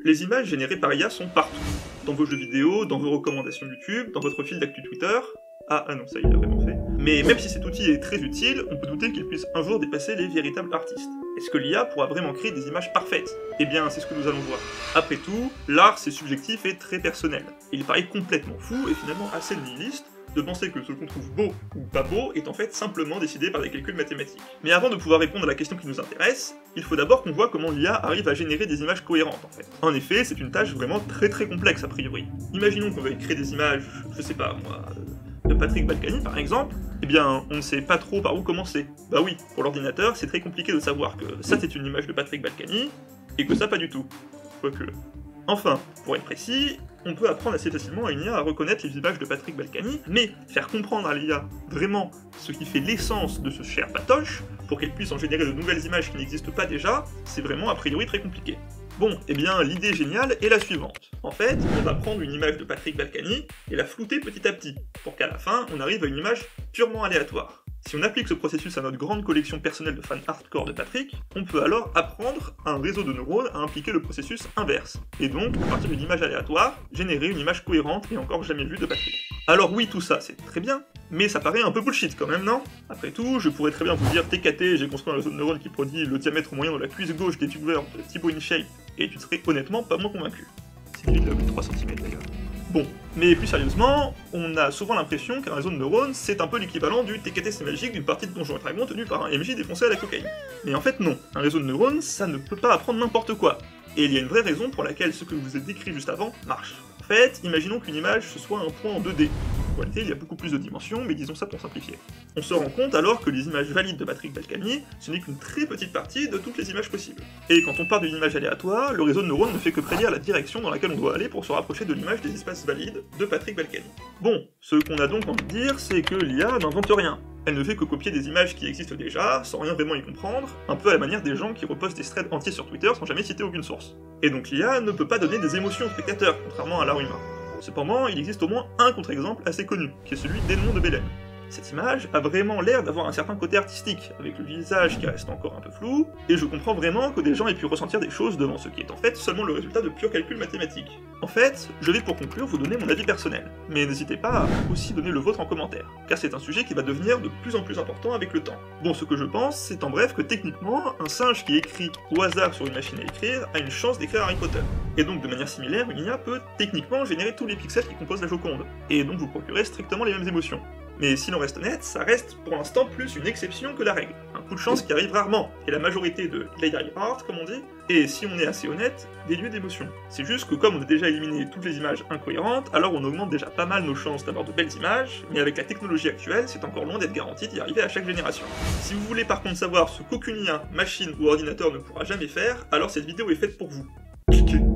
Les images générées par IA sont partout. Dans vos jeux vidéo, dans vos recommandations YouTube, dans votre fil d'actu Twitter... Ah non, ça il l'a vraiment fait. Mais même si cet outil est très utile, on peut douter qu'il puisse un jour dépasser les véritables artistes. Est-ce que l'IA pourra vraiment créer des images parfaites? Eh bien, c'est ce que nous allons voir. Après tout, l'art c'est subjectif et très personnel. Il paraît complètement fou et finalement assez nihiliste de penser que ce qu'on trouve beau ou pas beau est en fait simplement décidé par des calculs mathématiques. Mais avant de pouvoir répondre à la question qui nous intéresse, il faut d'abord qu'on voit comment l'IA arrive à générer des images cohérentes en fait. En effet, c'est une tâche vraiment très complexe a priori. Imaginons qu'on veuille créer des images, je sais pas moi, de Patrick Balkany par exemple, eh bien on ne sait pas trop par où commencer. Bah oui, pour l'ordinateur c'est très compliqué de savoir que ça c'est une image de Patrick Balkany, et que ça pas du tout. Quoique... Enfin, pour être précis, on peut apprendre assez facilement à une IA à reconnaître les images de Patrick Balkany, mais faire comprendre à l'IA vraiment ce qui fait l'essence de ce cher patoche, pour qu'elle puisse en générer de nouvelles images qui n'existent pas déjà, c'est vraiment a priori très compliqué. Bon, eh bien l'idée géniale est la suivante. En fait, on va prendre une image de Patrick Balkany et la flouter petit à petit, pour qu'à la fin, on arrive à une image purement aléatoire. Si on applique ce processus à notre grande collection personnelle de fans hardcore de Patrick, on peut alors apprendre à un réseau de neurones à impliquer le processus inverse, et donc, à partir d'une image aléatoire, générer une image cohérente et encore jamais vue de Patrick. Alors oui, tout ça, c'est très bien, mais ça paraît un peu bullshit quand même, non? Après tout, je pourrais très bien vous dire TKT, j'ai construit un réseau de neurones qui produit le diamètre moyen de la cuisse gauche des tubeurs de Thibaut InShape, et tu serais honnêtement pas moins convaincu. C'est 8,3 cm d'ailleurs. Bon, mais plus sérieusement, on a souvent l'impression qu'un réseau de neurones, c'est un peu l'équivalent du TKT c'est magique d'une partie de Donjons et Dragons tenue par un MJ défoncé à la cocaïne. Mais en fait non, un réseau de neurones, ça ne peut pas apprendre n'importe quoi. Et il y a une vraie raison pour laquelle ce que je vous ai décrit juste avant marche. En fait, imaginons qu'une image ce soit un point en 2D. En réalité, il y a beaucoup plus de dimensions, mais disons ça pour simplifier. On se rend compte alors que les images valides de Patrick Balkany, ce n'est qu'une très petite partie de toutes les images possibles. Et quand on part d'une image aléatoire, le réseau de neurones ne fait que prédire la direction dans laquelle on doit aller pour se rapprocher de l'image des espaces valides de Patrick Balkany. Bon, ce qu'on a donc envie de dire, c'est que l'IA n'invente rien. Elle ne fait que copier des images qui existent déjà, sans rien vraiment y comprendre, un peu à la manière des gens qui repostent des threads entiers sur Twitter sans jamais citer aucune source. Et donc l'IA ne peut pas donner des émotions aux spectateurs, contrairement à l'art humain. Cependant, il existe au moins un contre-exemple assez connu, qui est celui d'Edmond de Bellem. Cette image a vraiment l'air d'avoir un certain côté artistique, avec le visage qui reste encore un peu flou, et je comprends vraiment que des gens aient pu ressentir des choses devant ce qui est en fait seulement le résultat de purs calculs mathématiques. En fait, je vais pour conclure vous donner mon avis personnel, mais n'hésitez pas à aussi donner le vôtre en commentaire, car c'est un sujet qui va devenir de plus en plus important avec le temps. Bon, ce que je pense, c'est en bref que techniquement, un singe qui écrit au hasard sur une machine à écrire a une chance d'écrire Harry Potter. Et donc de manière similaire, une IA peut techniquement générer tous les pixels qui composent la Joconde, et donc vous procurer strictement les mêmes émotions. Mais si l'on reste honnête, ça reste pour l'instant plus une exception que la règle. Un coup de chance qui arrive rarement, et la majorité de Lady Art, comme on dit, et si on est assez honnête, dénué d'émotions. C'est juste que comme on a déjà éliminé toutes les images incohérentes, alors on augmente déjà pas mal nos chances d'avoir de belles images, mais avec la technologie actuelle, c'est encore loin d'être garanti d'y arriver à chaque génération. Si vous voulez par contre savoir ce qu'aucune IA, machine ou ordinateur ne pourra jamais faire, alors cette vidéo est faite pour vous. Cliquez.